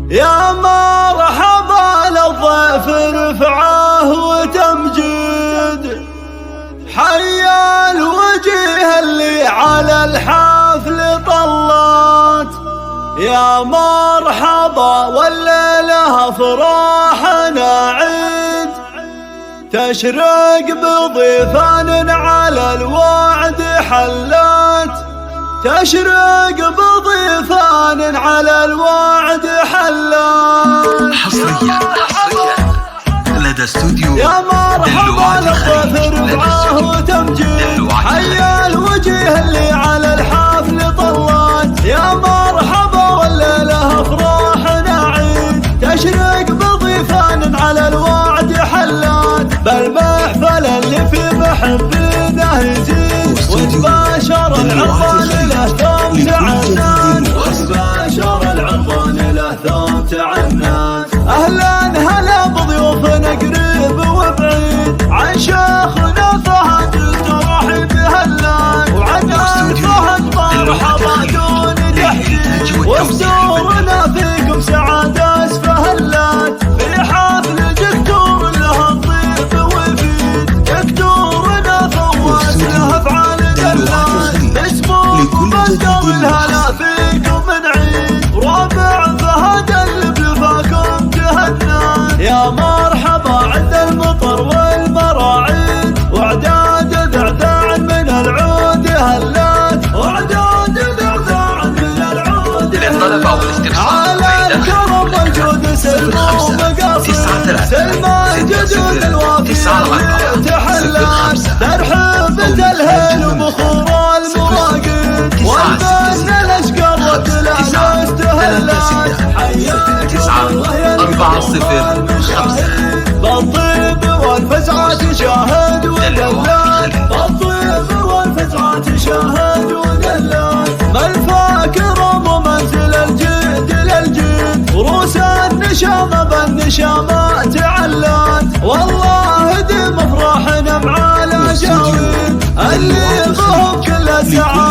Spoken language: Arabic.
يا مرحبا للضيف رفعه وتمجيد، حيا الوجيه اللي على الحفل طلات. يا مرحبا والليلة فرحنا عيد، تشرق بضيفان على الوعد حلات. تشرق بضيفان على الوعد حلات. حصريا لدى استوديو يا مرحبا للضيف رفعه وتمجيد، حيا الوجيه اللي على الحفل طلات. يا مرحبا والليلة فرحنا عيد، تشرق بضيفان على الوعد حلات. بالمحفل اللي في محبينه يزيد، وتباشر العرضان له ثوم تعنات. وتباشر العرضان له ثوم تعنات. اهلا هلا بضيوفنا قريب وبعيد، عن شيخنا فهد ترحب هلان، وعن فهد مرحبا دون تحديد. وصدورنا فيكم سعادة اسفهلات، في حفل دكتور له الضيف وفيد. دكتورنا فواز له افعال دلات، اسمكم بدر الهلا فيكم من عيد. رابع فهد اللي بلفاكم تهنات. يا مرحبا عند المطر والمراعيد، واعداد ذعذاع من العود هلات. واعداد ذعذاع من العود هلات. على الكرم موجود سلمى ومقاصد، سلمى جدود الوافي تحلات. ترحبة الهيل وبخور المواقد، والبن الاشقر والدلال استهلات. حياك الله يا بالطيب والفزعة شاهد ودلات. بالطيب والفزعة شاهد ودلات. ما الفاكر ومنزل الجد للجد، وروس النشامة بالنشامة تعلات. والله دم افراحنا مع الجويد، اللي بهم كل سعادة